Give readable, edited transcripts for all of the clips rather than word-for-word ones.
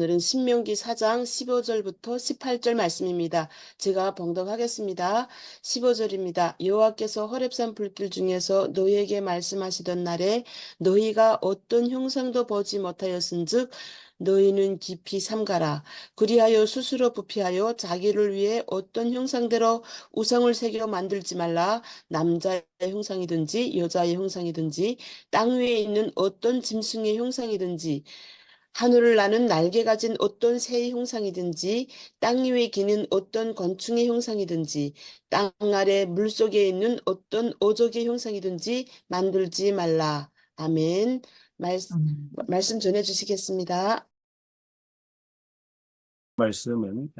오늘은 신명기 4장 15절부터 18절 말씀입니다. 제가 봉독하겠습니다. 15절입니다. 여호와께서 호렙산 불길 중에서 너희에게 말씀하시던 날에 너희가 어떤 형상도 보지 못하였은즉 너희는 깊이 삼가라. 그리하여 스스로 부패하여 자기를 위해 어떤 형상대로 우상을 새겨 만들지 말라. 남자의 형상이든지 여자의 형상이든지 땅 위에 있는 어떤 짐승의 형상이든지 하늘을 나는 날개 가진 어떤 새의 형상이든지 땅 위에 기는 어떤 건충의 형상이든지 땅 아래 물속에 있는 어떤 어족의 형상이든지 만들지 말라. 아멘. 말씀 전해 주시겠습니다. 말씀은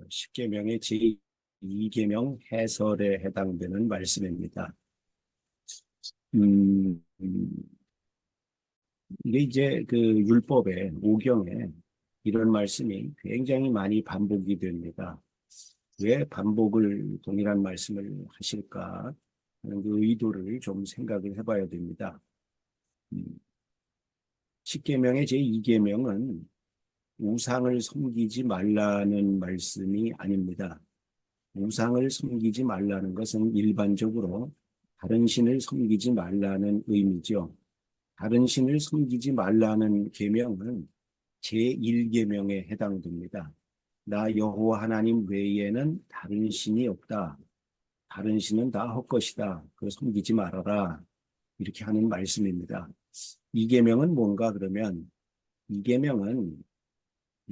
십계명의 제2계명 해설에 해당되는 말씀입니다. 이게 이제 그 율법의 오경에 이런 말씀이 굉장히 많이 반복이 됩니다. 왜 반복을 동일한 말씀을 하실까 하는 그 의도를 좀 생각을 해봐야 됩니다. 십계명의 제2계명은 우상을 섬기지 말라는 말씀이 아닙니다. 우상을 섬기지 말라는 것은 일반적으로 다른 신을 섬기지 말라는 의미죠. 다른 신을 섬기지 말라는 계명은 제1계명에 해당됩니다. 나 여호와 하나님 외에는 다른 신이 없다. 다른 신은 다 헛것이다. 그 섬기지 말아라. 이렇게 하는 말씀입니다. 이 계명은 뭔가 그러면 이 계명은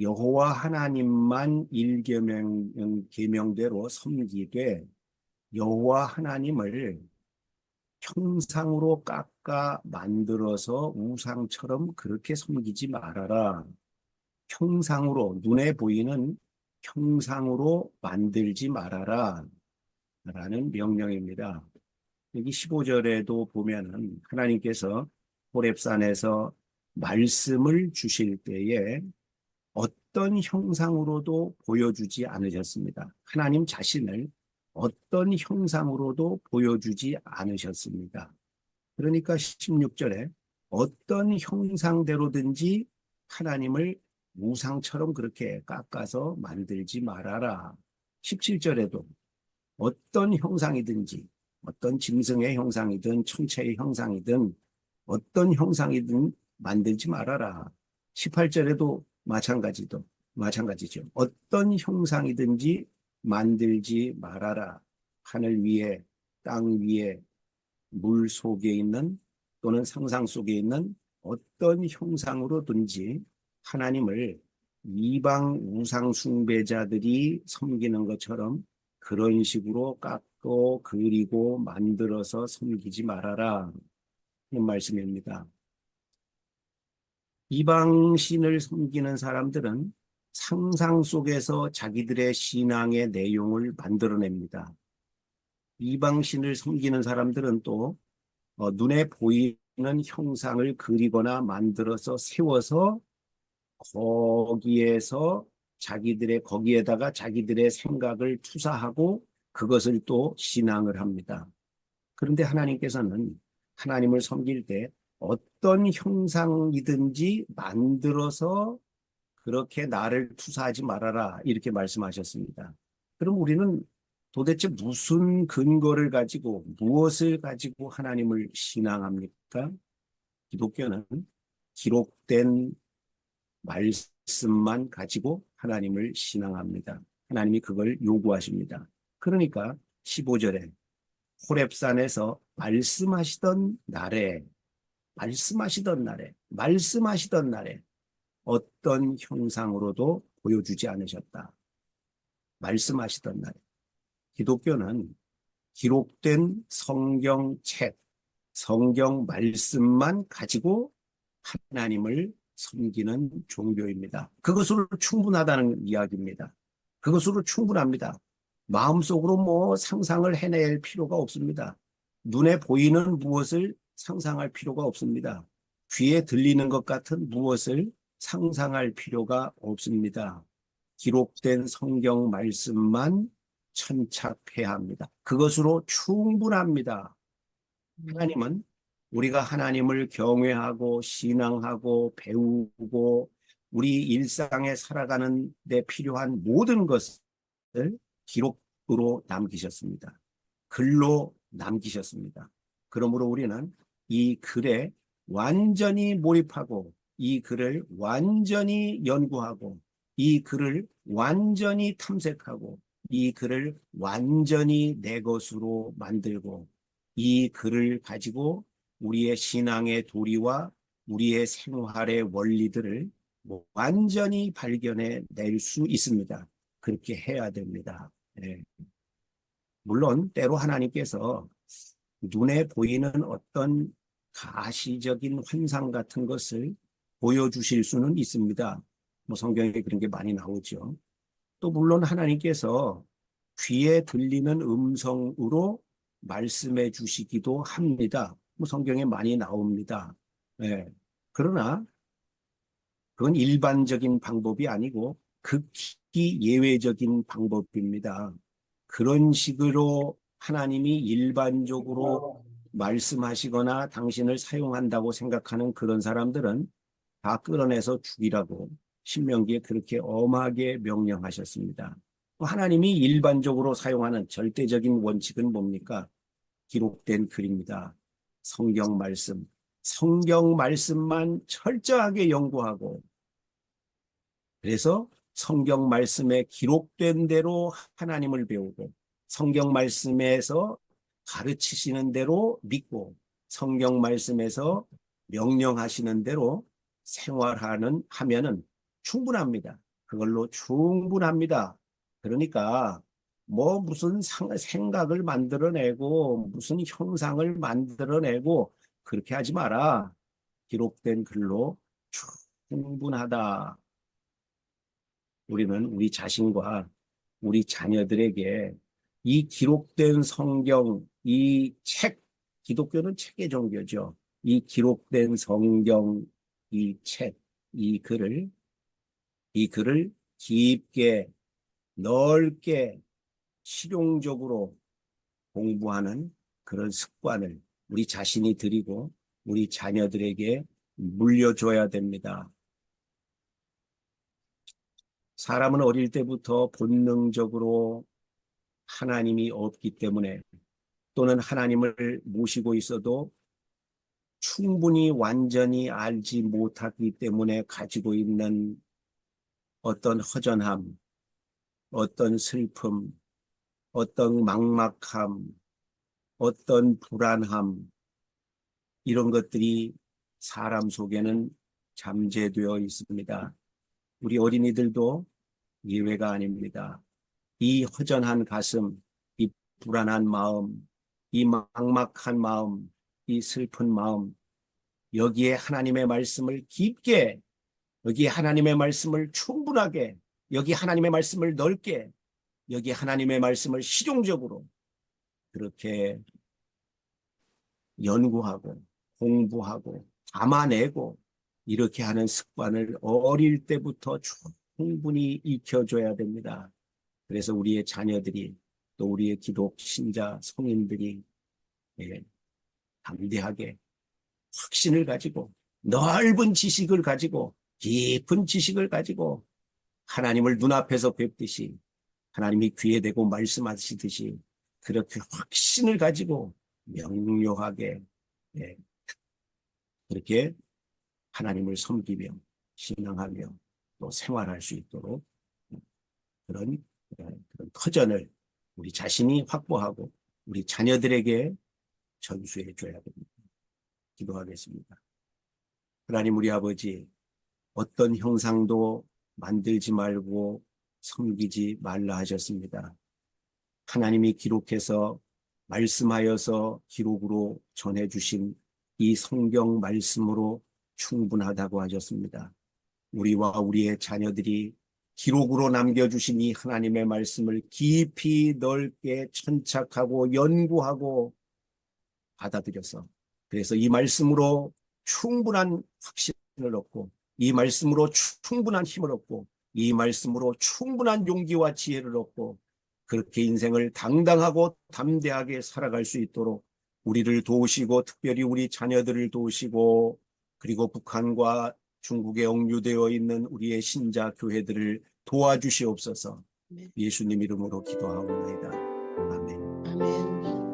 여호와 하나님만 계명대로 섬기되 여호와 하나님을 형상으로 깎아 만들어서 우상처럼 그렇게 섬기지 말아라. 형상으로 눈에 보이는 형상으로 만들지 말아라 라는 명령입니다. 여기 15절에도 보면은 하나님께서 호렙산에서 말씀을 주실 때에 어떤 형상으로도 보여주지 않으셨습니다. 하나님 자신을 어떤 형상으로도 보여주지 않으셨습니다. 그러니까 16절에 어떤 형상대로든지 하나님을 우상처럼 그렇게 깎아서 만들지 말아라. 17절에도 어떤 형상이든지 어떤 짐승의 형상이든 천체의 형상이든 어떤 형상이든 만들지 말아라. 18절에도 마찬가지죠. 어떤 형상이든지 만들지 말아라. 하늘 위에, 땅 위에, 물 속에 있는 또는 상상 속에 있는 어떤 형상으로든지 하나님을 이방 우상 숭배자들이 섬기는 것처럼 그런 식으로 깎고 그리고 만들어서 섬기지 말아라. 하는 말씀입니다. 이방신을 섬기는 사람들은 상상 속에서 자기들의 신앙의 내용을 만들어냅니다. 이방신을 섬기는 사람들은 또 눈에 보이는 형상을 그리거나 만들어서 세워서 거기에다가 자기들의 생각을 투사하고 그것을 또 신앙을 합니다. 그런데 하나님께서는 하나님을 섬길 때 어떤 형상이든지 만들어서 그렇게 나를 투사하지 말아라 이렇게 말씀하셨습니다. 그럼 우리는 도대체 무슨 근거를 가지고 무엇을 가지고 하나님을 신앙합니까? 기독교는 기록된 말씀만 가지고 하나님을 신앙합니다. 하나님이 그걸 요구하십니다. 그러니까 15절에 호렙산에서 말씀하시던 날에 어떤 형상으로도 보여주지 않으셨다. 말씀하시던 날에. 기독교는 기록된 성경책, 성경 말씀만 가지고 하나님을 섬기는 종교입니다. 그것으로 충분하다는 이야기입니다. 그것으로 충분합니다. 마음속으로 뭐 상상을 해낼 필요가 없습니다. 눈에 보이는 무엇을 상상할 필요가 없습니다. 귀에 들리는 것 같은 무엇을 상상할 필요가 없습니다. 기록된 성경 말씀만 천착해야 합니다. 그것으로 충분합니다. 하나님은 우리가 하나님을 경외하고 신앙하고 배우고 우리 일상에 살아가는 데 필요한 모든 것을 기록으로 남기셨습니다. 글로 남기셨습니다. 그러므로 우리는 이 글에 완전히 몰입하고 이 글을 완전히 연구하고 이 글을 완전히 탐색하고 이 글을 완전히 내 것으로 만들고 이 글을 가지고 우리의 신앙의 도리와 우리의 생활의 원리들을 완전히 발견해 낼 수 있습니다. 그렇게 해야 됩니다. 네. 물론 때로 하나님께서 눈에 보이는 어떤 가시적인 환상 같은 것을 보여주실 수는 있습니다. 뭐 성경에 그런 게 많이 나오죠. 또 물론 하나님께서 귀에 들리는 음성으로 말씀해 주시기도 합니다. 뭐 성경에 많이 나옵니다. 네. 그러나 그건 일반적인 방법이 아니고 극히 예외적인 방법입니다. 그런 식으로 하나님이 일반적으로 말씀하시거나 당신을 사용한다고 생각하는 그런 사람들은 다 끌어내서 죽이라고 신명기에 그렇게 엄하게 명령하셨습니다. 하나님이 일반적으로 사용하는 절대적인 원칙은 뭡니까? 기록된 글입니다. 성경 말씀. 성경 말씀만 철저하게 연구하고 그래서 성경 말씀에 기록된 대로 하나님을 배우고 성경 말씀에서 가르치시는 대로 믿고 성경 말씀에서 명령하시는 대로 하면은 충분합니다. 그걸로 충분합니다. 그러니까 뭐 무슨 생각을 만들어내고 무슨 형상을 만들어내고 그렇게 하지 마라. 기록된 글로 충분하다. 우리는 우리 자신과 우리 자녀들에게 이 기록된 성경, 이 책, 기독교는 책의 종교죠. 이 기록된 성경, 이 책, 이 글을 깊게, 넓게, 실용적으로 공부하는 그런 습관을 우리 자신이 들이고 우리 자녀들에게 물려줘야 됩니다. 사람은 어릴 때부터 본능적으로 하나님이 없기 때문에 또는 하나님을 모시고 있어도 충분히 완전히 알지 못하기 때문에 가지고 있는 어떤 허전함, 어떤 슬픔, 어떤 막막함, 어떤 불안함, 이런 것들이 사람 속에는 잠재되어 있습니다. 우리 어린이들도 예외가 아닙니다. 이 허전한 가슴, 이 불안한 마음, 이 막막한 마음, 이 슬픈 마음, 여기에 하나님의 말씀을 깊게, 여기에 하나님의 말씀을 충분하게, 여기 하나님의 말씀을 넓게, 여기 하나님의 말씀을 실용적으로 그렇게 연구하고 공부하고 담아내고 이렇게 하는 습관을 어릴 때부터 충분히 익혀줘야 됩니다. 그래서 우리의 자녀들이 또 우리의 기독 신자 성인들이 담대하게 확신을 가지고 넓은 지식을 가지고 깊은 지식을 가지고 하나님을 눈앞에서 뵙듯이 하나님이 귀에 대고 말씀하시듯이 그렇게 확신을 가지고 명료하게 그렇게 하나님을 섬기며 신앙하며 또 생활할 수 있도록 그런 터전을 우리 자신이 확보하고 우리 자녀들에게 전수해 줘야 됩니다. 기도하겠습니다. 하나님 우리 아버지, 어떤 형상도 만들지 말고 섬기지 말라 하셨습니다. 하나님이 기록해서 말씀하여서 기록으로 전해주신 이 성경 말씀으로 충분하다고 하셨습니다. 우리와 우리의 자녀들이 기록으로 남겨주신 이 하나님의 말씀을 깊이 넓게 천착하고 연구하고 받아들여서 그래서 이 말씀으로 충분한 확신을 얻고 이 말씀으로 충분한 힘을 얻고 이 말씀으로 충분한 용기와 지혜를 얻고 그렇게 인생을 당당하고 담대하게 살아갈 수 있도록 우리를 도우시고 특별히 우리 자녀들을 도우시고 그리고 북한과 중국에 억류되어 있는 우리의 신자 교회들을 도와주시옵소서. 아멘. 예수님 이름으로 기도하옵나이다. 아멘. 아멘.